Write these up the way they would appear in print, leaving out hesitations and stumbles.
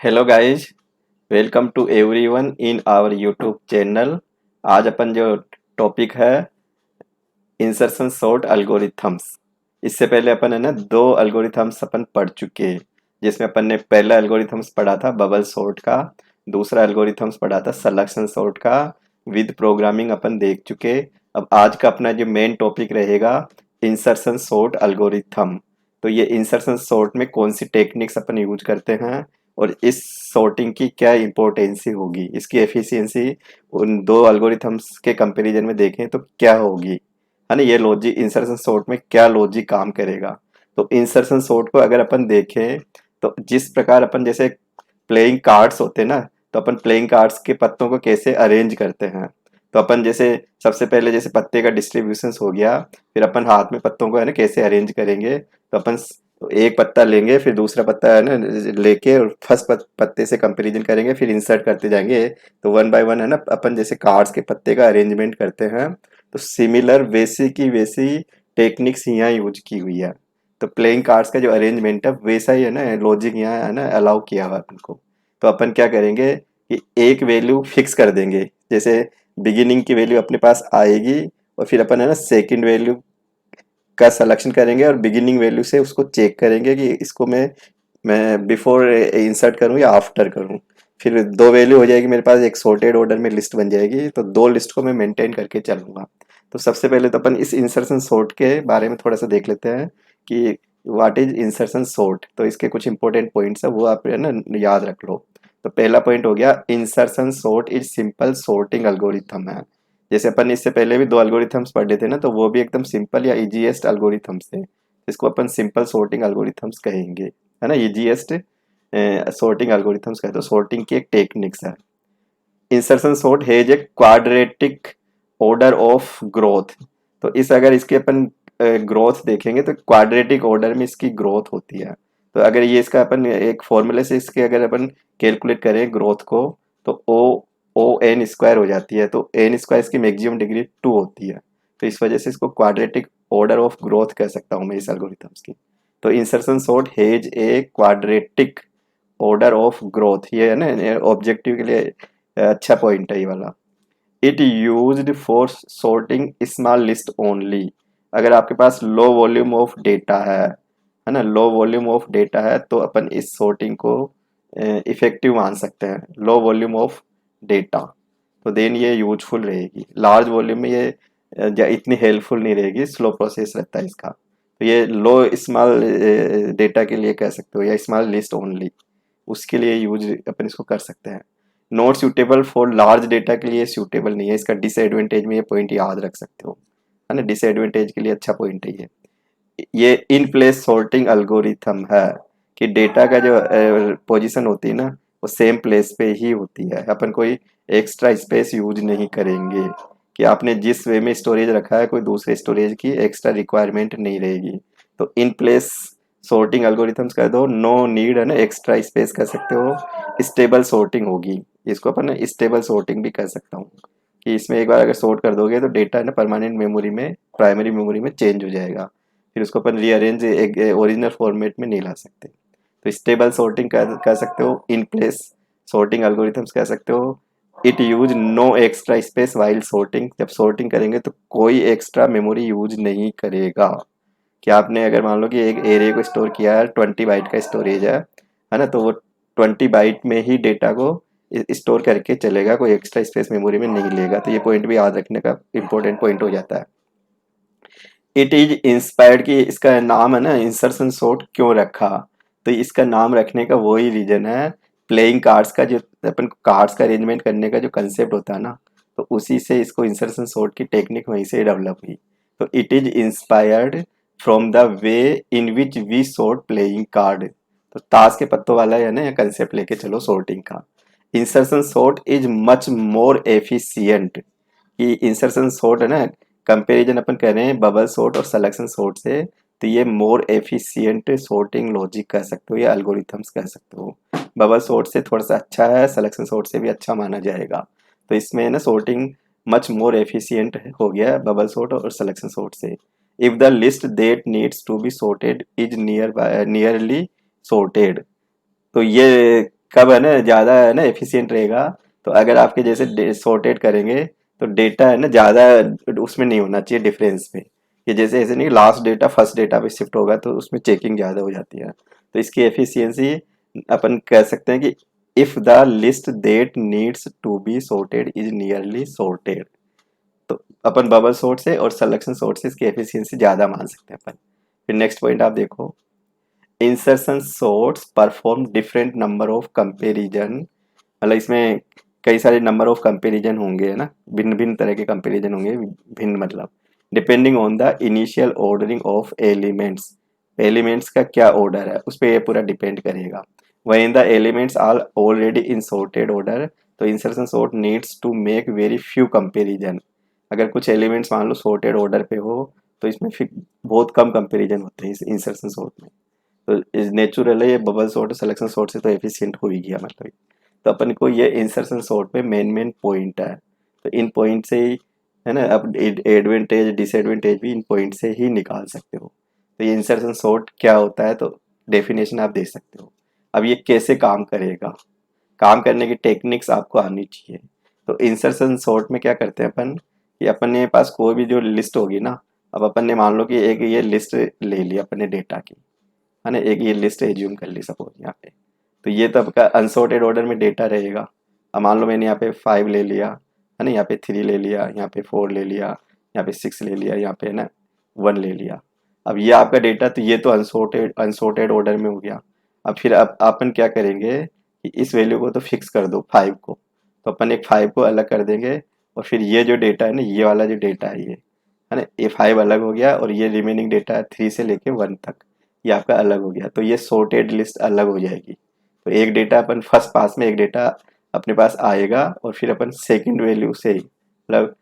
Hello guys, welcome to everyone in our YouTube channel. आज अपन जो टॉपिक है इंसर्शन सॉर्ट एल्गोरिथम्स। इससे पहले अपन है ना दो एल्गोरिथम्स अपन पढ़ चुके हैं, जिसमें अपन ने पहला एल्गोरिथम्स पढ़ा था बबल सॉर्ट का, दूसरा एल्गोरिथम्स पढ़ा था सिलेक्शन सॉर्ट का। विद प्रोग्रामिंग अपन देख चुके। अब आज का अपना जो मेन टॉपिक रहेगा इंसर्शन सॉर्ट एल्गोरिथम। तो ये इंसर्शन सॉर्ट में कौन सी टेक्निक्स अपन यूज करते हैं और इस सॉर्टिंग की क्या इम्पोर्टेंसी होगी, इसकी एफिशिएंसी उन दो एल्गोरिथम्स के कंपैरिजन में देखें तो क्या होगी, है ना। ये लॉजिक इंसर्शन सॉर्ट में क्या लॉजिक काम करेगा। तो इंसर्शन सॉर्ट को अगर अपन देखें तो जिस प्रकार अपन जैसे प्लेइंग कार्ड्स होते हैं ना, तो अपन प्लेइंग कार्ड्स के पत्तों को कैसे अरेंज करते हैं। तो अपन जैसे सबसे पहले जैसे पत्ते का डिस्ट्रीब्यूशन हो गया, फिर अपन हाथ में पत्तों को है ना कैसे अरेंज करेंगे। तो अपन एक पत्ता लेंगे, फिर दूसरा पत्ता है ना लेके और फर्स्ट पत्ते से कंपैरिजन करेंगे, फिर इंसर्ट करते जाएंगे। तो वन बाय वन है ना अपन जैसे कार्ड्स के पत्ते का अरेंजमेंट करते हैं। तो सिमिलर वैसी की वैसी टेक्निक्स यहाँ यूज की हुई है। तो प्लेइंग कार्ड्स का जो अरेंजमेंट है वैसा ही है ना, लॉजिक यहाँ है ना अलाउ किया हुआ है अपन को। तो अपन क्या करेंगे कि एक वैल्यू फिक्स कर देंगे, जैसे बिगिनिंग की वैल्यू अपने पास आएगी और फिर अपन है ना सेकंड वैल्यू का सिलेक्शन करेंगे और बिगिनिंग वैल्यू से उसको चेक करेंगे कि इसको मैं बिफोर इंसर्ट करूं या आफ्टर करूं। फिर दो वैल्यू हो जाएगी मेरे पास, एक सॉर्टेड ऑर्डर में लिस्ट बन जाएगी, तो दो लिस्ट को मैं मेंटेन करके चलूंगा। तो सबसे पहले तो अपन इस इंसर्शन सॉर्ट के बारे में थोड़ा सा देख लेते हैं कि व्हाट इज इंसर्शन सॉर्ट। तो इसके कुछ इंपॉर्टेंट पॉइंट्स है वो आप है ना याद रख लो। तो पहला पॉइंट हो गया insertion sort is simple sorting algorithm है। जैसे अपन इससे पहले भी दो एल्गोरिथम्स पढ़े थे ना, तो वो भी एकदम सिंपल या इजीएस्ट एल्गोरिथम्स थे। इसको अपन सिंपल सॉर्टिंग एल्गोरिथम्स कहेंगे, है ना। इजीएस्ट सॉर्टिंग एल्गोरिथम्स कहते हैं, सॉर्टिंग की एक टेक्निक्स है। Insertion sort has a quadratic order of growth. तो इस अगर इसके अपन ग्रोथ देखेंगे तो क्वाड्रेटिक ऑर्डर में इसकी ग्रोथ होती है। तो अगर ये इसका अपन एक फॉर्मूले से इसके अगर अपन कैलकुलेट करें ग्रोथ को, तो ओ एन स्क्वायर हो जाती है। तो एन स्क्वायर इसकी मैक्सिमम डिग्री 2 होती है। तो इस वजह से इसको क्वाड्रेटिक ऑर्डर ऑफ ग्रोथ कह सकता हूँ मैं इस एल्गोरिथम्स की। तो insertion sort has a quadratic order of growth, ये है ना ऑब्जेक्टिव के लिए अच्छा पॉइंट है ये वाला। It used for sorting small list only. अगर आपके पास लो वॉल्यूम ऑफ डेटा है ना, लो वॉल्यूम ऑफ डेटा है, तो अपन इस सॉर्टिंग को इफेक्टिव मान सकते हैं। लो वॉल्यूम ऑफ डेटा, तो देन ये यूजफुल रहेगी। लार्ज वॉल्यूम में ये इतनी हेल्पफुल नहीं रहेगी, स्लो प्रोसेस रहता है इसका। तो ये लो स्मॉल डेटा के लिए कह सकते हो या स्मॉल लिस्ट ओनली, उसके लिए यूज अपन इसको कर सकते हैं। Not suitable for large data के लिए सूटेबल नहीं है, इसका डिसएडवांटेज में ये पॉइंट याद रख सकते हो, है ना। डिसएडवांटेज के लिए अच्छा पॉइंट है ये इन प्लेस सॉर्टिंग एल्गोरिथम है कि डेटा का जो पोजीशन होती है ना वो सेम प्लेस पे ही होती है। अपन कोई एक्स्ट्रा स्पेस यूज नहीं करेंगे कि आपने जिस वे में स्टोरेज रखा है कोई दूसरे स्टोरेज की एक्स्ट्रा रिक्वायरमेंट नहीं रहेगी। तो इन प्लेस सॉर्टिंग एल्गोरिथम्स कर दो, नो नीड है ना एक्स्ट्रा स्पेस कर सकते हो। स्टेबल सॉर्टिंग होगी, इसको अपन स्टेबल सॉर्टिंग भी कर सकता हूँ कि इसमें एक बार अगर सॉर्ट कर दोगे तो डेटा है ना परमानेंट मेमोरी में, प्राइमरी मेमोरी में चेंज हो जाएगा। फिर उसको अपन रीअरेंज एक ओरिजिनल फॉर्मेट में नहीं ला सकते। तो स्टेबल सॉर्टिंग कर सकते हो, इन प्लेस सॉर्टिंग एल्गोरिथम्स कह सकते हो। It use no extra space while sorting, जब सॉर्टिंग करेंगे तो कोई एक्स्ट्रा मेमोरी यूज नहीं करेगा। कि आपने अगर मान लो कि एक एरिया को स्टोर किया है, 20 बाइट का स्टोरेज है ना, तो वो 20 बाइट में ही डेटा को स्टोर करके चलेगा, कोई एक्स्ट्रा स्पेस मेमोरी में नहीं लेगा। तो ये पॉइंट भी याद रखने का इंपॉर्टेंट पॉइंट हो जाता है। इट इज इंस्पायर्ड, की इसका नाम है ना इंसर्शन सॉर्ट क्यों रखा। तो इसका नाम रखने का वही रीजन है, प्लेइंग कार्ड्स का जो अपन कार्ड्स का अरेंजमेंट करने का जो कंसेप्ट होता है ना, तो उसी से इसको इंसर्शन सॉर्ट की टेक्निक वहीं से डेवलप हुई। तो it is inspired from the way in which we sort playing card. तो ताश के पत्तों वाला है ना कंसेप्ट लेके चलो सॉर्टिंग का। Insertion sort is much more efficient, कि इंसर्शन सॉर्ट है ना कंपैरिजन अपन कर रहे हैं बबल सॉर्ट और सिलेक्शन सॉर्ट से, तो ये मोर एफिशिएंट सॉर्टिंग लॉजिक कह सकते हो या एल्गोरिथम्स कह सकते हो। बबल सॉर्ट से थोड़ा सा अच्छा है, सिलेक्शन सॉर्ट से भी अच्छा माना जाएगा। तो इसमें ना सॉर्टिंग मच मोर एफिशिएंट हो गया बबल सॉर्ट और सिलेक्शन सॉर्ट से। If the list that needs to be sorted is nearly sorted, तो ये कब है ना ज़्यादा है ना एफिशिएंट रहेगा, तो अगर आपके जैसे सॉर्टेड करेंगे तो डेटा है ना ज़्यादा उसमें नहीं होना चाहिए डिफरेंस में, कि जैसे ऐसे नहीं लास्ट डेटा फर्स्ट डेटा पे शिफ्ट होगा तो उसमें चेकिंग ज़्यादा हो जाती है। तो इसकी एफिशिएंसी अपन कह सकते हैं कि if the list that needs to be sorted is nearly sorted, तो अपन बबल सॉर्ट से और सिलेक्शन सॉर्ट से इसकी एफिशिएंसी ज़्यादा मान सकते हैं अपन। फिर नेक्स्ट पॉइंट आप देखो, insertion sorts perform different number of comparison, मतलब इसमें कई सारे नंबर ऑफ कंपेरिजन होंगे है ना, भिन्न भिन्न तरह के कंपेरिजन होंगे, भिन्न मतलब depending on the initial ordering of elements, elements का क्या ऑर्डर है उस पर ये पूरा डिपेंड करेगा। When the elements are already in sorted order, तो insertion sort needs to make very few comparison. अगर कुछ एलिमेंट्स मान लो सॉर्टेड ऑर्डर पे हो तो इसमें फिर बहुत कम कंपेरिजन होते हैं इस इंसर्शन सॉर्ट में। तो नेचुरल है ये बबल सॉर्ट और सिलेक्शन सॉर्ट से तो एफिशिएंट हो ही गया मतलब। तो अपन को ये इंसर्शन सॉर्ट में मेन मेन पॉइंट है, तो इन पॉइंट से ही है ना अब एडवांटेज डिसएडवांटेज भी इन पॉइंट से ही निकाल सकते हो। तो ये इंसर्शन सॉर्ट क्या होता है तो डेफिनेशन आप दे सकते हो। अब ये कैसे काम करेगा, काम करने की टेक्निक्स आपको आनी चाहिए। तो इंसर्शन सॉर्ट में क्या करते हैं अपन कि अपने पास कोई भी जो लिस्ट होगी ना, अब अपन ने मान लो कि एक ये लिस्ट ले ली अपने डेटा की, है ना, एक ये लिस्ट एज्यूम कर ली सपोज यहाँ पे, तो ये तो आपका अनसॉर्टेड ऑर्डर में डेटा रहेगा। अब मान लो मैंने यहाँ पे 5 ले लिया, है ना, यहाँ पे 3 ले लिया, यहाँ पे 4 ले लिया, यहाँ पे 6 ले लिया, यहाँ पे है ना 1 ले लिया। अब ये आपका डेटा, तो ये तो अनसॉर्टेड ऑर्डर में हो गया। अब फिर अब अपन क्या करेंगे कि इस वैल्यू को तो फिक्स कर दो 5 को, तो अपन एक 5 को अलग कर देंगे, और फिर ये जो डेटा है ना, ये वाला जो डेटा है ना, ये 5 अलग हो गया, और ये रिमेनिंग डेटा है 3 से लेके 1 तक, ये आपका अलग हो गया। तो ये सॉर्टेड लिस्ट अलग हो जाएगी। तो एक डेटा अपन फर्स्ट पास में एक डेटा अपने पास आएगा, और फिर अपन सेकंड वैल्यू से ही मतलब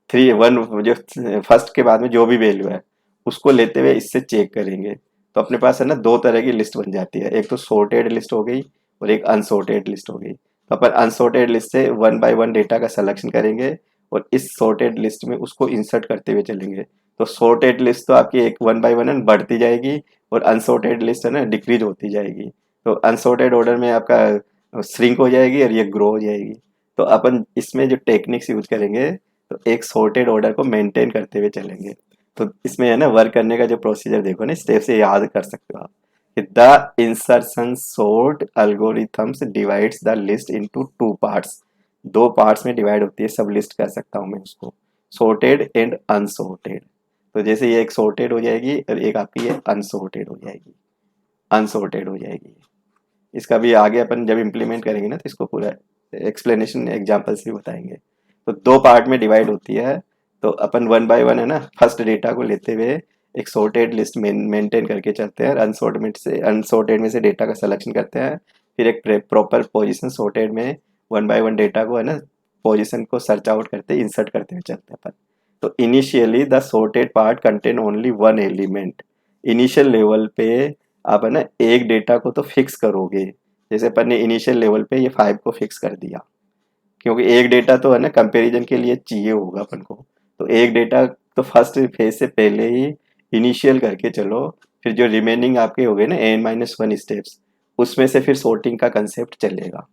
3 1 जो फर्स्ट के बाद में जो भी वैल्यू है उसको लेते हुए इससे चेक करेंगे। तो अपने पास है ना दो तरह की लिस्ट बन जाती है, एक तो सॉर्टेड लिस्ट हो गई और एक अनसॉर्टेड लिस्ट हो गई। तो अपन अनसॉर्टेड लिस्ट से 1 बाय 1 डेटा का सिलेक्शन करेंगे, और इस सॉर्टेड लिस्ट में उसको इंसर्ट करते हुए चलेंगे। तो सॉर्टेड लिस्ट तो आपकी एक 1 बाय 1 बढ़ती जाएगी, और अनसॉर्टेड लिस्ट है ना डिक्रीज होती जाएगी। तो अनसॉर्टेड ऑर्डर में आपका श्रिंक हो जाएगी और ये ग्रो हो जाएगी। तो अपन इसमें जो टेक्निक्स यूज करेंगे, तो एक सॉर्टेड ऑर्डर को मेंटेन करते हुए चलेंगे। तो इसमें है ना वर्क करने का जो प्रोसीजर देखो ना, स्टेप से याद कर सकते हो आप कि the insertion sort algorithms divides the list into 2 parts. 2 parts में डिवाइड होती है, सब लिस्ट कर सकता हूँ मैं उसको, सॉर्टेड एंड अनसॉर्टेड। तो जैसे ये एक सॉर्टेड हो जाएगी और एक आपकी ये अनसॉर्टेड हो जाएगी, अनसॉर्टेड हो जाएगी। इसका भी आगे अपन जब इम्प्लीमेंट करेंगे ना तो इसको पूरा एक्सप्लेनेशन एग्जाम्पल से बताएंगे। तो 2 पार्ट में डिवाइड होती है। तो अपन 1 बाय 1 है ना फर्स्ट डेटा को लेते हुए एक सॉर्टेड लिस्ट मेंटेन करके चलते हैं, अनसॉर्टेड में से डेटा का सिलेक्शन करते हैं, फिर एक प्रॉपर पोजीशन सॉर्टेड में 1 बाय 1 डेटा को है ना पोजीशन को सर्च आउट करते इंसर्ट करते हुए चलते हैं अपन। तो initially the sorted part contain only 1 element. Initial level पे आप है ना एक डेटा को तो फिक्स करोगे, जैसे अपन ने इनिशियल लेवल पे ये 5 को फिक्स कर दिया, क्योंकि एक डेटा तो है ना कंपैरिजन के लिए चाहिए होगा अपन को। तो एक डेटा तो फर्स्ट फेज से पहले ही इनिशियल करके चलो, फिर जो रिमेनिंग आपके हो गए ना n-1 स्टेप्स, उसमें से फिर सॉर्टिंग का कंसेप्ट चलेगा।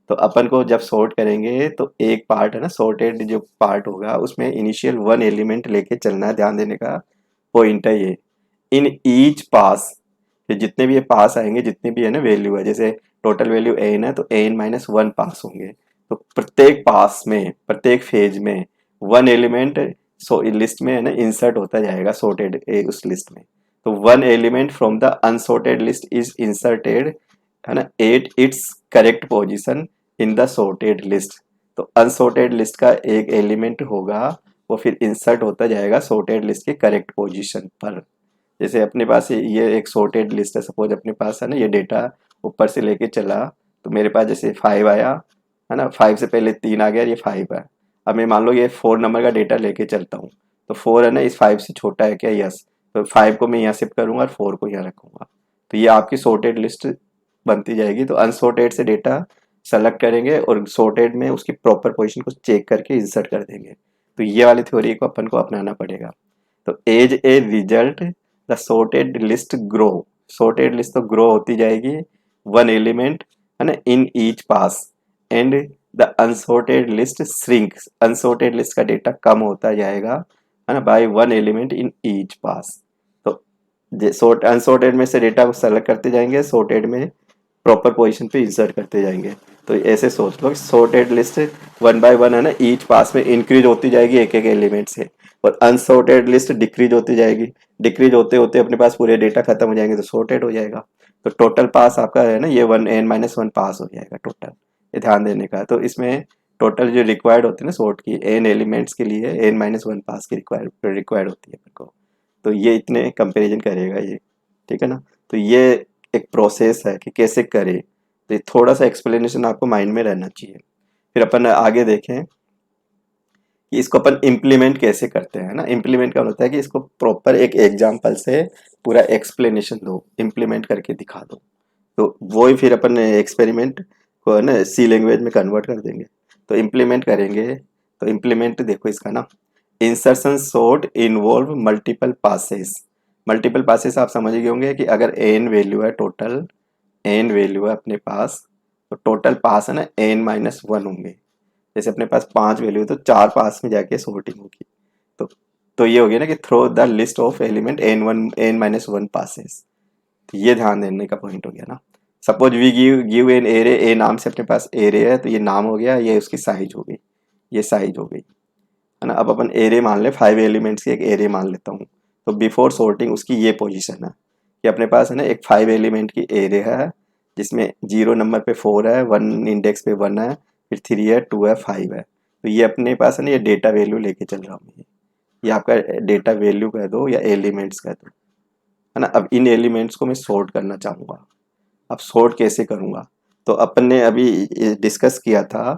तो अपन को जब सॉर्ट करेंगे तो एक पार्ट है ना सॉर्टेड जो पार्ट होगा उसमें इनिशियल 1 एलिमेंट लेके चलना है, ध्यान देने का पॉइंट है ये। इन ईच पास, ये जितने भी ये पास आएंगे, जितनी भी है ना वैल्यू है, जैसे टोटल वैल्यू एन है तो n-1 पास होंगे। तो प्रत्येक पास में प्रत्येक फेज में 1 एलिमेंट सो लिस्ट में है ना इंसर्ट होता जाएगा सॉर्टेड उस लिस्ट में। तो 1 element from the unsorted list is inserted है ना at its correct position in the sorted list. तो अनसॉर्टेड लिस्ट का एक एलिमेंट होगा, वो फिर इंसर्ट होता जाएगा सॉर्टेड लिस्ट के करेक्ट पोजीशन पर। जैसे अपने पास ये एक सॉर्टेड लिस्ट है, सपोज अपने पास है ना ये डेटा ऊपर से लेके चला, तो मेरे पास जैसे 5 आया है ना, 5 से पहले 3 आ गया, ये 5 है। अब मैं मान लो ये 4 नंबर का डेटा लेके चलता हूँ, तो 4 है ना इस 5 से छोटा है क्या, यस, तो 5 को मैं यहाँ शिफ्ट करूँगा और 4 को यहाँ रखूँगा। तो ये आपकी सॉर्टेड लिस्ट बनती जाएगी। तो अनसॉर्टेड से डेटा सेलेक्ट करेंगे और सॉर्टेड में उसकी प्रॉपर पोजीशन को चेक करके इंसर्ट कर देंगे। तो ये वाली थ्योरी को अपन को अपनाना पड़ेगा। तो as a result the sorted list grow, sorted list तो ग्रो होती जाएगी 1 एलिमेंट है ना, in each pass and the unsorted list shrinks, unsorted list का डेटा कम होता जाएगा, है ना, by one element in each pass. तो सॉर्ट अनसॉर्टेड में से डेटा को सेलेक्ट करते जाएंगे, सॉर्टेड में प्रॉपर पोजीशन पे इंसर्ट करते जाएंगे। तो ऐसे सोच लो sorted list one by one, है ना, ईच पास में इंक्रीज होती जाएगी एक एक एलिमेंट से, और अनसॉर्टेड लिस्ट डिक्रीज होती जाएगी, डिक्रीज होते होते अपने पास पूरे डेटा खत्म हो जाएंगे तो सॉर्टेड हो जाएगा। तो टोटल पास आपका है ना ये वन n-1 पास हो जाएगा टोटल, ये ध्यान देने का है। तो इसमें टोटल जो रिक्वायर्ड होती है ना सॉर्ट की n एलिमेंट्स के लिए n-1 पास की रिक्वायर्ड होती है मेरे को। तो ये इतने कंपैरिजन करेगा ये, ठीक है ना। तो ये एक प्रोसेस है कि कैसे करें, तो ये थोड़ा सा एक्सप्लेनेशन आपको माइंड में रहना चाहिए। फिर अपन आगे देखें कि इसको अपन इम्प्लीमेंट कैसे करते हैं ना। इम्प्लीमेंट क्या होता है कि इसको प्रॉपर एक एग्जाम्पल से पूरा एक्सप्लेनेशन दो, इम्प्लीमेंट करके दिखा दो। तो वो ही फिर अपन एक्सपेरिमेंट को है ना सी लैंग्वेज में कन्वर्ट कर देंगे। तो इम्प्लीमेंट करेंगे, तो इम्प्लीमेंट देखो इसका ना, insertion sort involve multiple passes. Multiple passes आप समझ गए होंगे कि अगर एन वैल्यू है, टोटल एन वैल्यू है अपने पास, तो टोटल पास है ना n-1 होंगे। जैसे अपने पास 5 वैल्यू है तो 4 पास में जाके सॉर्टिंग होगी। तो तो ये हो गया ना कि through the list of element n-1 passes. तो ये ध्यान देने का पॉइंट हो गया ना। Suppose we give an array, A नाम से अपने पास एरे है, तो ये नाम हो गया, ये उसकी साइज हो गई, ये साइज हो गई, है ना। अब अपन एरे मान ले, 5 एलिमेंट्स की एक एरे मान लेता हूँ। तो बिफोर सॉर्टिंग उसकी ये पोजीशन है कि अपने पास है ना एक 5 एलिमेंट की एरे है, जिसमें 0 नंबर पे 4 है, 1 इंडेक्स पे 1 है, फिर 3 है, 2 है, 5 है। तो ये अपने पास है ना ये डेटा वैल्यू लेके चल रहा हूँ, ये आपका डेटा वैल्यू कह दो या एलिमेंट्स कह दो, है ना। अब इन एलिमेंट्स को मैं सॉर्ट करना चाहूँगा। अब सॉर्ट कैसे करूँगा, तो अपन ने अभी डिस्कस किया था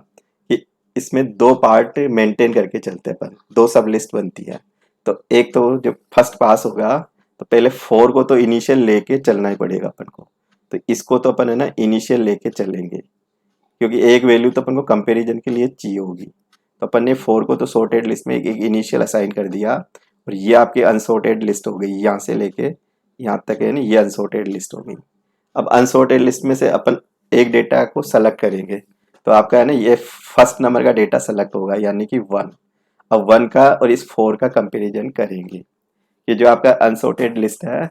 कि इसमें दो पार्ट मेंटेन करके चलते हैं, पर दो सब लिस्ट बनती है। तो एक तो जो फर्स्ट पास होगा, तो पहले 4 को तो इनिशियल लेके चलना ही पड़ेगा अपन को। तो इसको तो अपन है ना इनिशियल लेके चलेंगे, क्योंकि एक वैल्यू तो अपन को कंपैरिजन के लिए चाहिए होगी। तो अपन ने 4 को तो सॉर्टेड लिस्ट में एक इनिशियल असाइन कर दिया, और ये आपकी अनसॉर्टेड लिस्ट हो गई, यहाँ से लेके यहाँ तक है ना ये अनसॉर्टेड लिस्ट हो गई। अब अनसॉर्टेड लिस्ट में से अपन एक डेटा को सेलेक्ट करेंगे, तो आपका है ना ये फर्स्ट नंबर का डेटा सेलेक्ट होगा, यानी कि 1। अब 1 का और इस 4 का कंपैरिजन करेंगे, ये जो आपका अनसॉर्टेड लिस्ट है,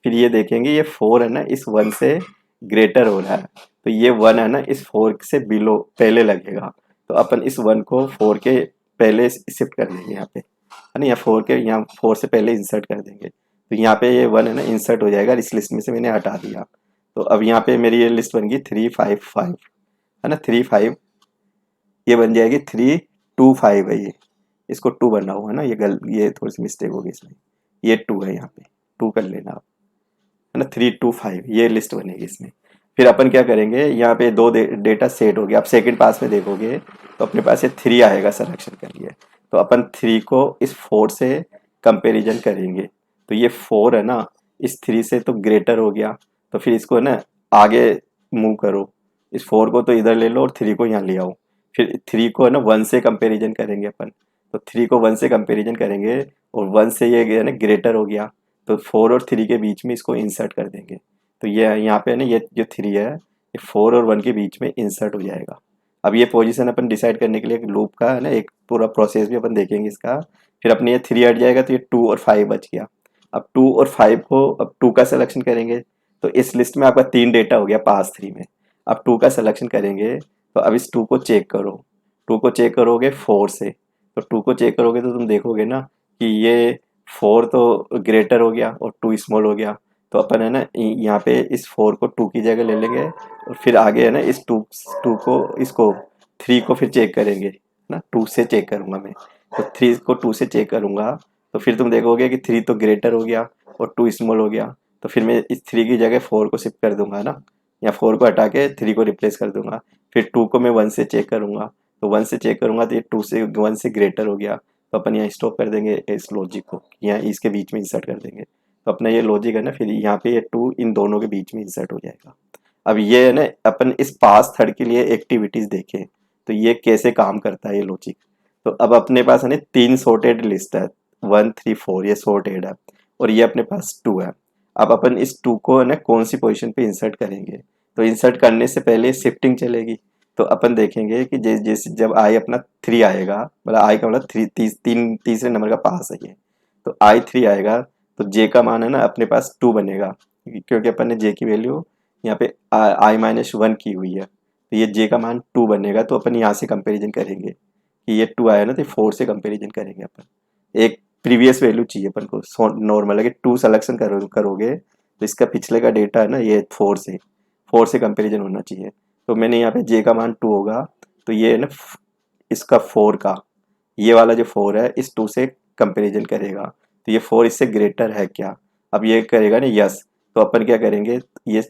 फिर ये देखेंगे ये 4 है ना इस 1 से ग्रेटर हो रहा है, तो ये 1 है ना इस 4 से बिलो पहले लगेगा। तो अपन इस 1 को 4 के पहले शिफ्ट कर देंगे यहाँ पे, है ना, या 4 के यहाँ 4 से पहले इंसर्ट कर देंगे। तो यहाँ पे ये 1 है ना इंसर्ट हो जाएगा, इस लिस्ट में से मैंने हटा दिया। तो अब यहाँ पे मेरी ये लिस्ट बन गई 355, है ना, 35, ये बन जाएगी 325 है, ये इसको 2 बना हुआ है ना, ये थोड़ी सी मिस्टेक होगी इसमें, ये 2 है, यहाँ पे 2 कर लेना आप, है ना, 325 ये लिस्ट बनेगी इसमें। फिर अपन क्या करेंगे, यहाँ पे दो डेटा सेट हो गया। आप सेकंड पास में देखोगे तो अपने पास ये 3 आएगा, सिलेक्शन कर लिया। तो अपन 3 को इस 4 से कंपैरिजन करेंगे, तो ये 4 है ना इस 3 से तो ग्रेटर हो गया, तो फिर इसको है ना आगे मूव करो, इस 4 को तो इधर ले लो और 3 को यहाँ ले आओ। फिर 3 को है ना 1 से कंपैरिजन करेंगे अपन, तो 3 को 1 से कंपैरिजन करेंगे, और 1 से ये है ना ग्रेटर हो गया, तो 4 और 3 के बीच में इसको इंसर्ट कर देंगे। तो ये यहाँ पे ना ये जो 3 है ये 4 और 1 के बीच में इंसर्ट हो जाएगा। अब ये पोजीशन अपन डिसाइड करने के लिए एक लूप का है ना एक पूरा प्रोसेस भी अपन देखेंगे इसका। फिर अपने ये 3 हट जाएगा, तो ये 2 और 5 बच गया। अब 2 और 5 को, अब 2 का सिलेक्शन करेंगे, तो इस लिस्ट में आपका 3 डेटा हो गया पास 3 में। अब 2 का सिलेक्शन करेंगे, तो अब इस 2 को चेक करो, 2 को चेक करोगे 4 से, तो 2 को चेक करोगे तो तुम देखोगे ना कि ये 4 तो ग्रेटर हो गया और 2 स्मॉल हो गया। तो अपन है ना यहाँ पे इस 4 को 2 की जगह ले लेंगे, और फिर आगे है ना इस 2 को इसको 3 को फिर चेक करेंगे ना, 2 से चेक करूँगा मैं। तो 3 को 2 से चेक करूँगा, तो फिर तुम देखोगे कि 3 तो ग्रेटर हो गया और 2 स्मॉल हो गया। तो फिर मैं इस 3 की जगह 4 को शिफ्ट कर दूंगा ना, या 4 को हटा के 3 को रिप्लेस कर दूंगा। फिर 2 को मैं 1 से चेक करूँगा, तो 1 से चेक करूँगा तो ये 2 से 1 से ग्रेटर हो गया, तो अपन यहाँ स्टॉप कर देंगे इस लॉजिक को, यहाँ इसके बीच में इंसर्ट कर देंगे। तो अपना ये लॉजिक है ना, फिर यहाँ पे ये 2 इन दोनों के बीच में इंसर्ट हो जाएगा। अब ये है ना अपन इस पास थर्ड के लिए एक्टिविटीज देखें, तो ये कैसे काम करता है ये लॉजिक। तो अब अपने पास है ना 3 सॉर्टेड लिस्ट है, 1 3 4 ये सॉर्टेड है, और ये अपने पास 2 है। अब अपन इस 2 को है ना कौन सी पोजीशन पे इंसर्ट करेंगे, तो इंसर्ट करने से पहले शिफ्टिंग चलेगी। तो अपन देखेंगे कि जैसे जब आई अपना 3 आएगा, मतलब आई का मतलब तीसरे नंबर का पास है ये, तो आई 3 आएगा तो जे का मान है ना अपने पास 2 बनेगा, क्योंकि अपन ने जे की वैल्यू यहाँ पे i-1 की हुई है, तो ये जे का मान 2 बनेगा। तो अपन यहाँ से कंपेरिजन करेंगे कि ये 2 आया ना, तो 4 से कंपेरिजन करेंगे अपन। एक प्रीवियस वैल्यू चाहिए अपन को, नॉर्मल है कि 2 सिलेक्शन करोगे तो इसका पिछले का डेटा है ना ये 4 से कंपेरिजन होना चाहिए। तो मैंने यहाँ पे जे का मान 2 होगा, तो ये है ना इसका 4 का, ये वाला जो 4 है इस 2 से कंपेरिजन करेगा, तो ये 4 इससे ग्रेटर है क्या। अब ये करेगा ना यस, तो अपन क्या करेंगे, ये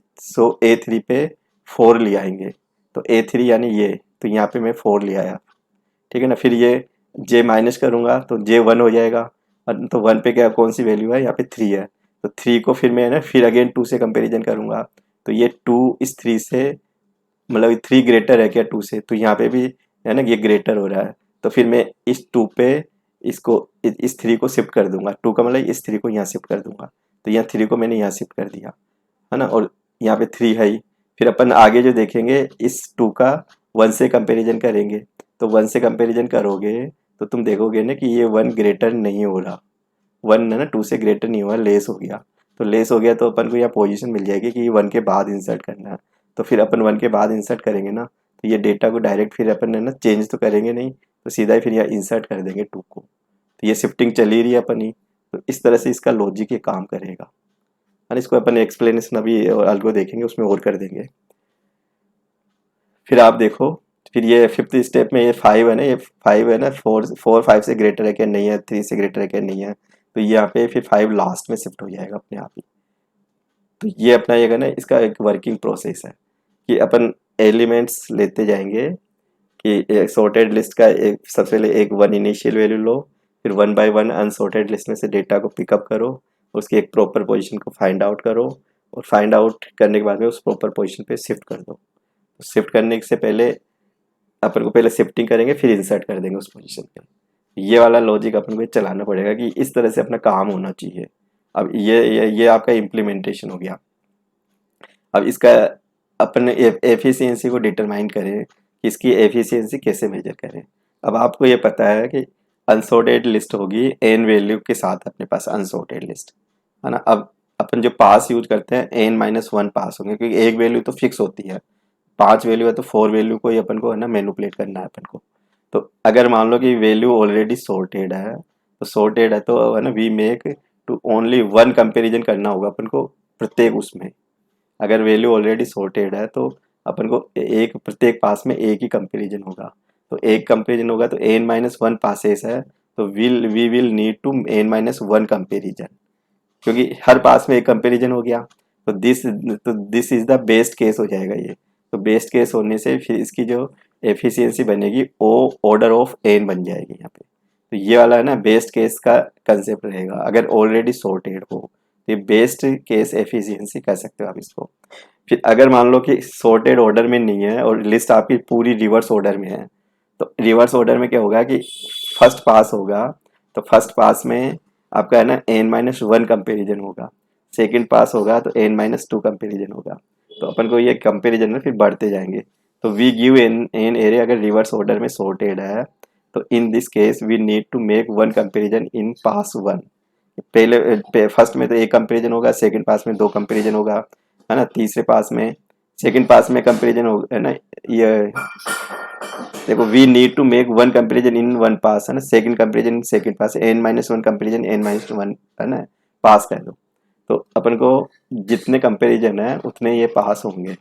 A3 पे 4 ले आएंगे, तो A3 यानी ये, तो यहाँ पे मैं 4 ले आया, ठीक है ना। फिर ये जे माइनस करूँगा तो जे 1 हो जाएगा, तो 1 पे क्या कौन सी वैल्यू है, यहाँ पे 3 है, तो 3 को फिर मैं ना फिर अगेन 2 से कंपेरिजन करूँगा, तो ये 2 इस 3 से, मतलब 3 ग्रेटर है क्या 2 से, तो यहाँ पे भी है ना ये ग्रेटर हो रहा है, तो फिर मैं इस 2 पे इसको इस 3 को शिफ्ट कर दूंगा, 2 का मतलब इस 3 को यहाँ शिफ्ट कर दूंगा, तो यहाँ 3 को मैंने यहाँ शिफ्ट कर दिया है ना, और यहाँ पे 3 है ही। फिर अपन आगे जो देखेंगे इस 2 का 1 से कंपेरिजन करेंगे, तो 1 से कंपेरिजन करोगे तो तुम देखोगे ना कि ये 1 ग्रेटर नहीं हो रहा, 1 है ना 2 से ग्रेटर नहीं हुआ, लेस हो गया। तो लेस हो गया तो अपन को यहाँ पोजीशन मिल जाएगी कि 1 के बाद इंसर्ट करना है, तो फिर अपन 1 के बाद इंसर्ट करेंगे ना, तो ये डेटा को डायरेक्ट फिर अपन है ना चेंज तो करेंगे नहीं, तो सीधा ही फिर यहाँ इंसर्ट कर देंगे 2 को, तो ये शिफ्टिंग चली रही है अपनी। तो इस तरह से इसका लॉजिक ये काम करेगा, और इसको अपन एक्सप्लेनेशन अभी और अलगो देखेंगे, उसमें और कर देंगे। फिर आप देखो, फिर ये फिफ्थ स्टेप में ये 5 है ना, ये 5 है ना, 4 5 से ग्रेटर है क्या नहीं है, 3 से ग्रेटर है क्या नहीं है, तो यहाँ पे फिर 5 लास्ट में शिफ्ट हो जाएगा अपने आप ही। तो ये अपना ये ना इसका एक वर्किंग प्रोसेस है कि अपन एलिमेंट्स लेते जाएंगे, कि सॉर्टेड लिस्ट का एक सबसे पहले एक 1 इनिशियल वैल्यू लो, फिर 1 बाय 1 अनसॉर्टेड लिस्ट में से डेटा को पिकअप करो, उसकी एक प्रॉपर पोजीशन को फाइंड आउट करो, और फाइंड आउट करने के बाद में उस प्रॉपर पोजीशन पे शिफ्ट कर दो। तो शिफ्ट करने से पहले अपन को पहले शिफ्टिंग करेंगे फिर इंसर्ट कर देंगे उस पोजीशन पे। ये वाला लॉजिक अपन को चलाना पड़ेगा कि इस तरह से अपना काम होना चाहिए। अब ये आपका इम्प्लीमेंटेशन हो गया। अब इसका अपन एफिशिएंसी को डिटरमाइन करें कि इसकी एफिशिएंसी कैसे मेजर करें। अब आपको ये पता है कि अनसॉर्टेड लिस्ट होगी एन वैल्यू के साथ, अपने पास अनसॉर्टेड लिस्ट है ना। अब अपन जो पास यूज करते हैं n-1 पास होंगे, क्योंकि एक वैल्यू तो फिक्स होती है, 5 वैल्यू है तो 4 वैल्यू को ही अपन को है ना मैनिपुलेट करना है अपन को। तो अगर मान लो कि वैल्यू ऑलरेडी सॉर्टेड है, तो सॉर्टेड है तो है ना we make to only 1 comparison करना होगा अपन को प्रत्येक उसमें। अगर वैल्यू ऑलरेडी सॉर्टेड है तो अपन को एक प्रत्येक पास में एक ही कंपेरिजन होगा, तो एक कंपेरिजन होगा तो n-1 पासेस है, तो we will need to n-1 comparison, क्योंकि हर पास में एक कंपेरिजन हो गया, तो this is the best case हो जाएगा ये। तो बेस्ट केस होने से फिर इसकी जो एफिशिएंसी बनेगी ओ ऑर्डर ऑफ एन बन जाएगी यहाँ पे। तो ये वाला है ना बेस्ट केस का कंसेप्ट रहेगा, अगर ऑलरेडी सॉर्टेड हो तो ये बेस्ट केस एफिशिएंसी कह सकते हो आप इसको। फिर अगर मान लो कि सॉर्टेड ऑर्डर में नहीं है और लिस्ट आपकी पूरी रिवर्स ऑर्डर में है, तो रिवर्स ऑर्डर में क्या होगा कि फर्स्ट पास होगा, तो फर्स्ट पास में आपका है ना n-1 कंपेरिजन होगा, सेकंड पास होगा तो n-2 कंपेरिजन होगा, तो अपन को ये कंपेरिजन में फिर बढ़ते जाएंगे। तो वी गिव एन एरे अगर रिवर्स ऑर्डर में सॉर्टेड है, तो in this case we need to make 1 comparison in pass 1। पहले फर्स्ट में तो एक कंपेरिजन होगा, सेकंड पास में 2 कंपेरिजन होगा है ना, तीसरे पास में सेकंड पास में कंपेरिजन होगा है ना। ये देखो we need to make 1 comparison in 1 pass है ना, second comparison in second pass, n-1 comparison n-1 है ना पास कर दो। तो अपन को जितने कंपेरिजन है उतने ये पास होंगे,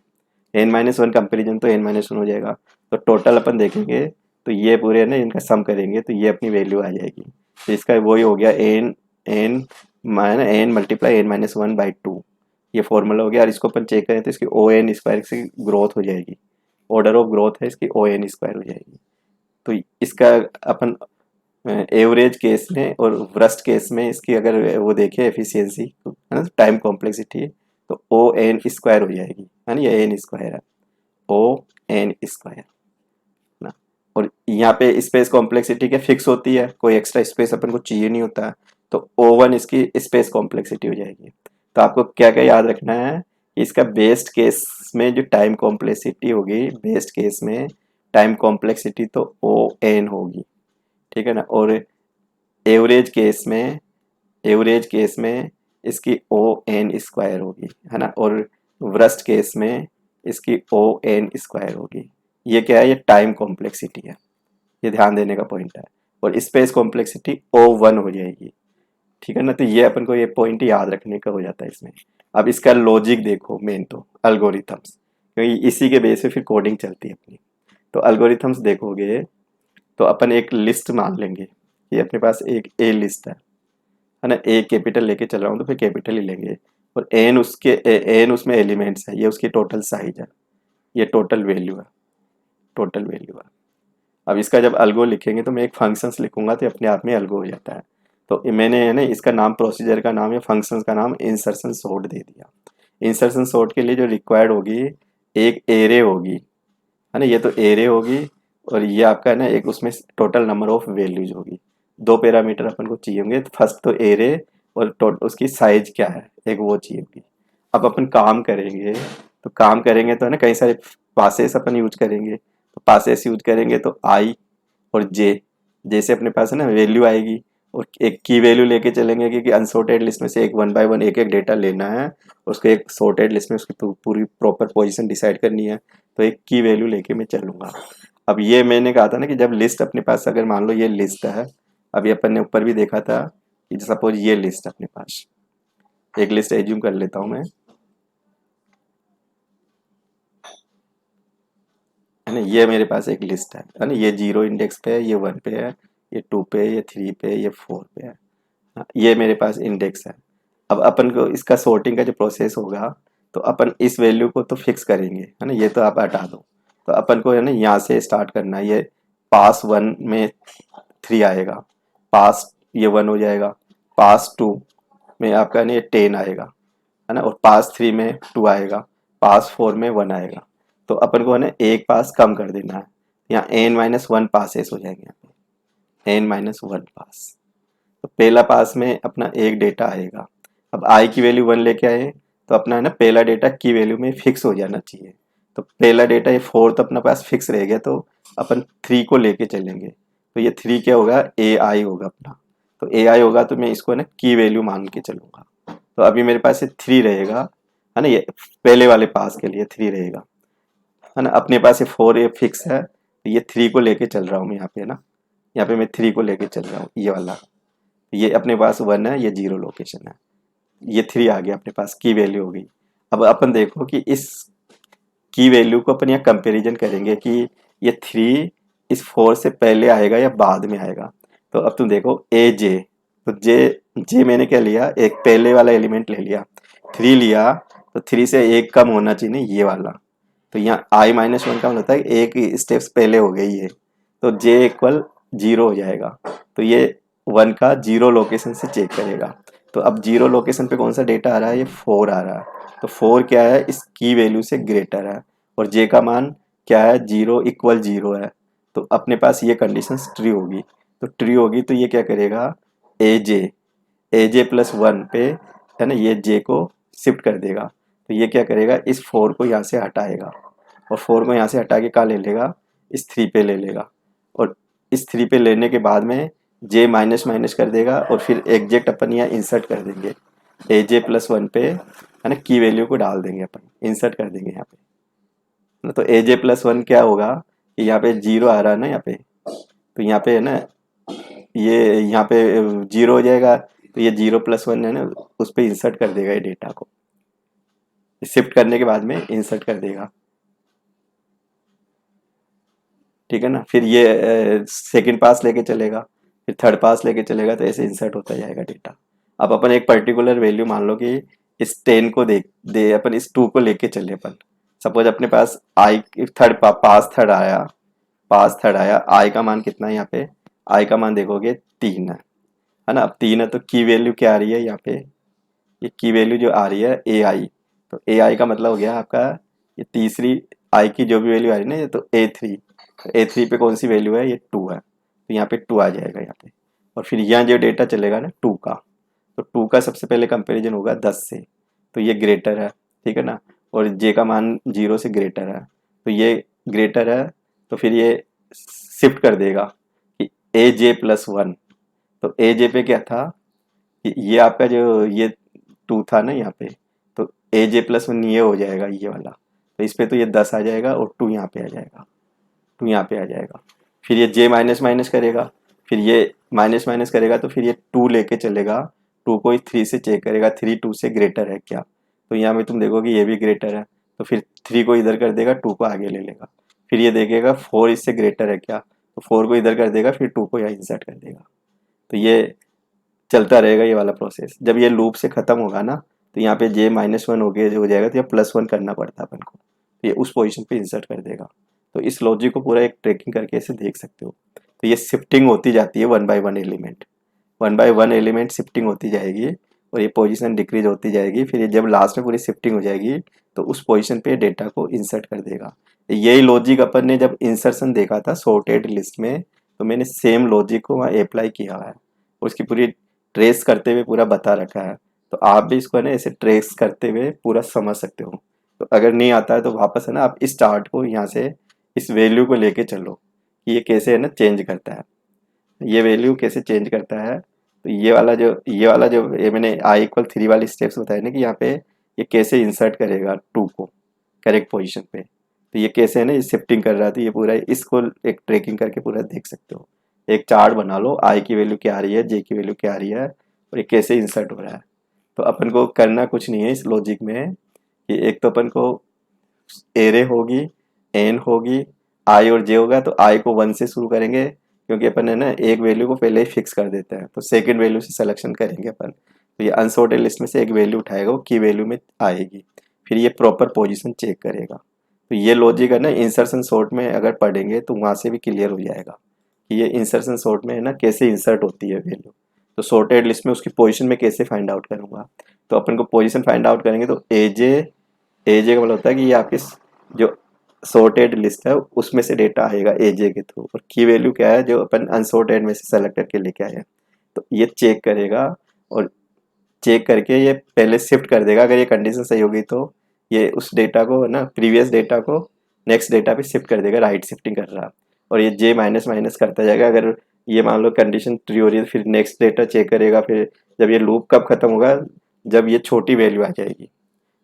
n-1 कंपेरिजन तो n-1 हो जाएगा, तो टोटल अपन देखेंगे तो ये पूरे है ना इनका सम करेंगे तो ये अपनी वैल्यू आ जाएगी। तो इसका वही हो गया n मल्टीप्लाई n-1/2, ये फॉर्मूला हो गया। और इसको अपन चेक करें तो इसकी ओ एन स्क्वायर की ग्रोथ हो जाएगी, ऑर्डर ऑफ ग्रोथ है इसकी ओ एन स्क्वायर हो जाएगी। तो इसका अपन एवरेज केस में और वर्स्ट केस में इसकी अगर वो देखें एफिशिएंसी है ना, टाइम कॉम्प्लेक्सिटी, तो ओ एन स्क्वायर हो जाएगी है ना, ये एन स्क्वायर है, ओ एन स्क्वायर ना। और यहाँ पे स्पेस कॉम्प्लेक्सिटी क्या फिक्स होती है, कोई एक्स्ट्रा स्पेस अपन को चाहिए नहीं होता, तो O1 इसकी स्पेस कॉम्प्लेक्सिटी हो जाएगी। तो आपको क्या क्या याद रखना है इसका बेस्ट केस में जो टाइम कॉम्प्लेक्सिटी होगी, बेस्ट केस में टाइम कॉम्प्लेक्सिटी तो ओ एन होगी, ठीक है ना। और एवरेज केस में, एवरेज केस में इसकी ओ एन स्क्वायर होगी, है ना। और वर्स्ट केस में इसकी ओ एन स्क्वायर होगी। ये क्या है, ये टाइम कॉम्प्लेक्सिटी है, ये ध्यान देने का पॉइंट है। और स्पेस कॉम्प्लेक्सिटी ओ वन हो जाएगी, ठीक है ना। तो ये अपन को ये पॉइंट याद रखने का हो जाता है इसमें। अब इसका लॉजिक देखो, मेन तो अल्गोरिथम्स, क्योंकि इसी के बेस पे फिर कोडिंग चलती है अपनी। तो अल्गोरिथम्स देखोगे तो अपन एक लिस्ट मान लेंगे, ये अपने पास एक ए लिस्ट है ना। ए कैपिटल लेके चल रहा हूँ तो फिर कैपिटल ही लेंगे। और एन उसके एन उसमें एलिमेंट्स है, ये उसकी टोटल साइज है, ये टोटल वैल्यू है, टोटल वैल्यू है। अब इसका जब अल्गो लिखेंगे तो मैं एक फंक्शंस लिखूंगा तो अपने आप में अल्गो हो जाता है। तो मैंने है ना इसका नाम, प्रोसीजर का नाम या फंक्शंस का नाम इंसर्शन सॉर्ट दे दिया। इंसर्शन सॉर्ट के लिए जो रिक्वायर्ड होगी, एक एरे होगी, है ना, ये तो एरे होगी। और ये आपका है ना एक उसमें टोटल नंबर ऑफ वैल्यूज होगी। दो पैरामीटर अपन को चाहिए होंगे, तो फर्स्ट तो एरे और उसकी साइज क्या है, एक वो चाहिए होगी। अब अपन काम करेंगे, तो काम करेंगे तो है ना कई सारे पासेस अपन यूज करेंगे। तो पासेस यूज करेंगे तो आई और जे, जैसे अपने पास है ना वैल्यू आएगी, और एक की वैल्यू लेके चलेंगे, क्योंकि अनसॉर्टेड लिस्ट में से एक वन बाय वन एक एक डेटा लेना है, और उसको एक सॉर्टेड लिस्ट में उसकी पूरी प्रॉपर पोजीशन डिसाइड करनी है। तो एक की वैल्यू लेके मैं चलूंगा। अब ये मैंने कहा था ना कि जब लिस्ट अपने पास, अगर मान लो ये लिस्ट है, अभी अपन ने ऊपर भी देखा था कि सपोज ये लिस्ट अपने पास, एक लिस्ट एज्यूम कर लेता हूं मैं, है ना। ये मेरे पास एक लिस्ट है ना। ये जीरो इंडेक्स पे है, ये वन पे है, ये टू पे है, ये थ्री पे है, ये फोर पे है। हाँ, ये मेरे पास इंडेक्स है। अब अपन को इसका सॉर्टिंग का जो प्रोसेस होगा, तो अपन इस वैल्यू को तो फिक्स करेंगे, है ना, ये तो आप हटा दो। तो अपन को है ना यहाँ से स्टार्ट करना है। ये पास वन में थ्री आएगा, पास ये वन हो जाएगा, पास टू में आपका ना ये टेन आएगा, है ना। और पास थ्री में टू आएगा, पास फोर में वन आएगा। तो अपन को है ना एक पास कम कर देना है, यहाँ एन माइनस वन पासेस हो जाएंगे, यहाँ पे एन माइनस वन पास। तो पहला पास में अपना एक डेटा आएगा। अब आई की वैल्यू वन लेके आए, तो अपना है ना पहला डेटा की वैल्यू में फिक्स हो जाना चाहिए। तो पहला डेटा ये फोर तो अपना पास फिक्स रह गया, तो अपन थ्री को लेके चलेंगे। तो ये थ्री क्या होगा, ए आई होगा अपना। तो ए आई होगा तो मैं इसको है ना की वैल्यू मान के चलूंगा। तो अभी मेरे पास ये थ्री रहेगा, है ना, ये पहले वाले पास के लिए थ्री रहेगा, है ना। अपने पास ये फोर ये फिक्स है, तो ये थ्री को लेके चल रहा हूँ मैं यहाँ पे, है ना। यहाँ पे मैं थ्री को लेके चल रहा हूँ, ये वाला। ये अपने पास वन है, ये जीरो लोकेशन है, ये थ्री आ गया अपने पास, की वैल्यू हो गई। अब अपन देखो कि इस की वैल्यू को अपन यहाँ कंपैरिजन करेंगे कि ये थ्री इस फोर से पहले आएगा या बाद में आएगा। तो अब तुम देखो ए जे, तो जे, जे मैंने क्या लिया, एक पहले वाला एलिमेंट ले लिया, थ्री लिया। तो थ्री से एक कम होना चाहिए, ये वाला। तो यहाँ आई माइनस वन का मतलब होता है एक स्टेप्स पहले हो गई है, तो जे इक्वल जीरो हो जाएगा। तो ये वन का जीरो लोकेशन से चेक करेगा। तो अब जीरो लोकेशन पे कौन सा डेटा आ रहा है, ये फोर आ रहा है। तो फोर क्या है, इस की वैल्यू से ग्रेटर है। और जे का मान क्या है, जीरो इक्वल जीरो है। तो अपने पास ये कंडीशन ट्री होगी। तो ट्री होगी तो ये क्या करेगा, ए जे प्लस वन पे, है ना, ये जे को शिफ्ट कर देगा। तो ये क्या करेगा, इस फोर को यहाँ से हटाएगा, और फोर को यहाँ से हटा के कहाँ ले लेगा, इस थ्री पे ले लेगा। और इस थ्री पे लेने के बाद में जे माइनस माइनस कर देगा, और फिर एग्जैक्ट अपन यहाँ इंसर्ट कर देंगे ए जे प्लस वन पे, है ना, की वैल्यू को डाल देंगे अपन, इंसर्ट कर देंगे यहाँ पे। तो ए जे प्लस वन क्या होगा कि यहाँ पे जीरो आ रहा है ना यहाँ पे, तो यहाँ पे है ना ये यहाँ पे जीरो हो जाएगा। तो ये जीरो प्लस वन है ना, उस पर इंसर्ट कर देगा ये डेटा को, शिफ्ट करने के बाद में इंसर्ट कर देगा, ठीक है ना। फिर ये सेकंड पास लेके चलेगा, फिर थर्ड पास लेके चलेगा, तो ऐसे इंसर्ट होता जाएगा डेटा। अब अपन एक पर्टिकुलर वैल्यू मान लो कि इस टेन को देख दे, अपन इस टू को लेके चले अपन। सपोज अपने पास आई थर्ड पास थर्ड आया, पास थर्ड आया, आई का मान कितना है यहाँ पे, आई का मान देखोगे तीन है ना। अब तीन है तो की वैल्यू क्या आ रही है यहाँ पे, ये की वैल्यू जो आ रही है ए आई। तो ए आई का मतलब हो गया आपका ये तीसरी आई की जो भी वैल्यू आ रही है ना, ये तो ए थ्री, ए थ्री पे कौन सी वैल्यू है, ये टू है, तो यहाँ पे टू आ जाएगा यहाँ पे। और फिर यहाँ जो डेटा चलेगा ना टू का, तो टू का सबसे पहले कंपैरिजन होगा 10 से, तो ये ग्रेटर है। ठीक है ना, और जे का मान 0 से ग्रेटर है, तो ये ग्रेटर है, तो फिर ये शिफ्ट कर देगा कि ए जे प्लस वन। तो ए जे पे क्या था कि ये आपका जो ये 2 था ना यहाँ पे, तो ए जे प्लस वन ये हो जाएगा ये वाला, तो इस पे तो ये 10 आ जाएगा और 2 यहाँ पे आ जाएगा, 2 यहाँ पे आ जाएगा। फिर ये जे माइनस माइनस करेगा, फिर ये माइनस माइनस करेगा, तो फिर ये 2 लेके चलेगा, 2 को 3 से चेक करेगा, 3 2 से ग्रेटर है क्या, तो यहाँ पे तुम देखोगे ये भी ग्रेटर है, तो फिर 3 को इधर कर देगा, 2 को आगे ले लेगा। फिर ये देखेगा 4 इससे ग्रेटर है क्या, तो 4 को इधर कर देगा, फिर 2 को यहाँ इंसर्ट कर देगा। तो ये चलता रहेगा ये वाला प्रोसेस। जब ये लूप से खत्म होगा ना, तो यहाँ पे जे माइनस वन हो जाएगा, तो ये प्लस वन करना पड़ता है अपन को, तो ये उस पोजीशन पे इंसर्ट कर देगा। तो इस लॉजिक को पूरा एक ट्रैकिंग करके ऐसे देख सकते हो। तो ये शिफ्टिंग होती जाती है one by one element, one by one element shifting होती जाएगी, और ये पोजीशन डिक्रीज होती जाएगी। फिर ये जब लास्ट में पूरी शिफ्टिंग हो जाएगी, तो उस पोजीशन पे डेटा को इंसर्ट कर देगा। यही लॉजिक अपन ने जब इंसर्शन देखा था सॉर्टेड लिस्ट में, तो मैंने सेम लॉजिक को वहाँ अप्लाई किया हुआ है, उसकी पूरी ट्रेस करते हुए पूरा बता रखा है। तो आप भी इसको है ना ऐसे ट्रेस करते हुए पूरा समझ सकते हो। तो अगर नहीं आता है तो वापस है ना आप इस चार्ट को यहाँ से इस वैल्यू को लेके चलो कि ये कैसे है ना चेंज करता है, ये वैल्यू कैसे चेंज करता है। तो ये वाला जो ये मैंने आई इक्वल 3 वाली स्टेप्स बताए ना कि यहाँ पे ये कैसे इंसर्ट करेगा 2 को करेक्ट पोजीशन पे, तो ये कैसे है ना ये शिफ्टिंग कर रहा था, ये पूरा इसको एक ट्रैकिंग करके पूरा देख सकते हो। एक चार्ट बना लो, आई की वैल्यू क्या आ रही है, जे की वैल्यू क्या आ रही है, और ये कैसे इंसर्ट हो रहा है। तो अपन को करना कुछ नहीं है इस लॉजिक में कि एक तो अपन को एरे होगी, एन होगी, आई और जे होगा, तो आई को 1 से शुरू करेंगे क्योंकि अपन है ना एक वैल्यू को पहले ही फिक्स कर देते हैं, तो सेकंड वैल्यू से सिलेक्शन करेंगे अपन। तो ये अनसॉर्टेड लिस्ट में से एक वैल्यू उठाएगा, वो की वैल्यू में आएगी, फिर ये प्रॉपर पोजीशन चेक करेगा। तो ये लॉजिक है ना इंसर्शन सॉर्ट में अगर पढ़ेंगे तो वहाँ से भी क्लियर हो जाएगा कि ये इंसर्शन सॉर्ट में है ना कैसे इंसर्ट होती है वैल्यू। तो सॉर्टेड लिस्ट में उसकी पोजीशन में कैसे फाइंड आउट करूँगा, तो अपन को पोजीशन फाइंड आउट करेंगे तो एजे का मतलब होता है कि ये आपकी जो सॉर्टेड लिस्ट है उसमें से डेटा आएगा एजे के थ्रू, और की वैल्यू क्या है जो अपन अनसॉर्टेड में से सेलेक्ट करके लेके आए हैं। तो ये चेक करेगा, और चेक करके ये पहले शिफ्ट कर देगा, अगर ये कंडीशन सही होगी तो ये उस डेटा को ना प्रीवियस डेटा को नेक्स्ट डेटा पे शिफ्ट कर देगा, राइट शिफ्टिंग कर रहा। और ये जे माइनस माइनस करता जाएगा, अगर ये मान लो कंडीशन ट्रू हो रही है फिर नेक्स्ट डेटा चेक करेगा, फिर जब ये लूप कब खत्म होगा, जब ये छोटी वैल्यू आ जाएगी,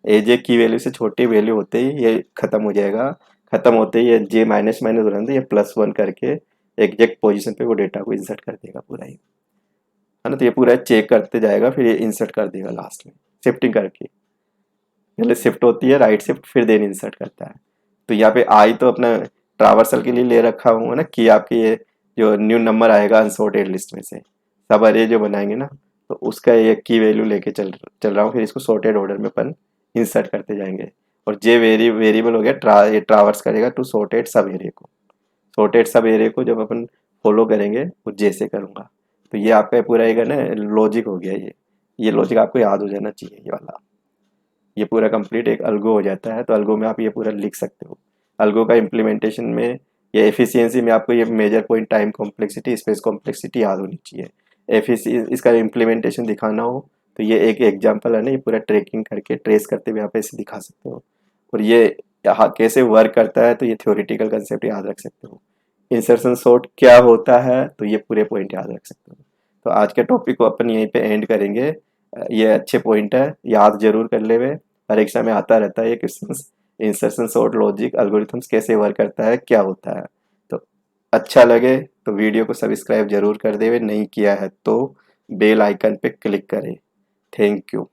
एजे की वैल्यू से छोटी वैल्यू होते ही ये खत्म हो जाएगा। खत्म होते ही ये जे माइनस माइनस हो रहा है, ये प्लस वन करके एग्जैक्ट पोजीशन पे वो डेटा को इंसर्ट कर देगा पूरा ही, है ना। तो ये पूरा चेक करते जाएगा, फिर ये इंसर्ट कर देगा लास्ट में शिफ्टिंग करके। पहले शिफ्ट होती है राइट शिफ्ट, फिर देन इंसर्ट करता है। तो यहाँ पे आई तो अपना ट्रावर्सल के लिए ले रखा हूँ ना कि आपके ये जो न्यू नंबर आएगा अनसॉर्टेड लिस्ट में से सब अरे जो बनाएंगे ना, तो उसका ये की वैल्यू लेके चल रहा हूँ, फिर इसको सॉर्टेड ऑर्डर में अपन इंसर्ट करते जाएंगे। और जे वेरिएबल हो गया ये ट्रावर्स करेगा टू सॉर्टेड सब एरे को, सॉर्टेड सब एरे को जब अपन फॉलो करेंगे वो जे से करूँगा। तो ये आपका पूरा एक है ना लॉजिक हो गया, ये लॉजिक आपको याद हो जाना चाहिए ये वाला। ये पूरा कंप्लीट एक अल्गो हो जाता है, तो अल्गो में आप ये पूरा लिख सकते हो। अल्गो का इम्प्लीमेंटेशन में या एफिशिएंसी में आपको ये major point time complexity space complexity याद होनी चाहिए। इसका इम्प्लीमेंटेशन दिखाना हो तो ये एक एग्जांपल है ना, ये पूरा ट्रैकिंग करके ट्रेस करते हुए आप ऐसे दिखा सकते हो। और ये यहाँ कैसे वर्क करता है तो ये थ्योरेटिकल कंसेप्ट याद रख सकते हो। इंसर्शन सॉर्ट क्या होता है तो ये पूरे पॉइंट याद रख सकते हो। तो आज के टॉपिक को अपन यहीं पे एंड करेंगे। ये अच्छे पॉइंट है, याद जरूर कर ले वे, हर एग्जाम में आता रहता है ये question. Insertion sort logic algorithms कैसे वर्क करता है, क्या होता है। तो अच्छा लगे तो वीडियो को सब्सक्राइब जरूर कर देवे, नहीं किया है तो बेल आइकन पे क्लिक करें। Thank you.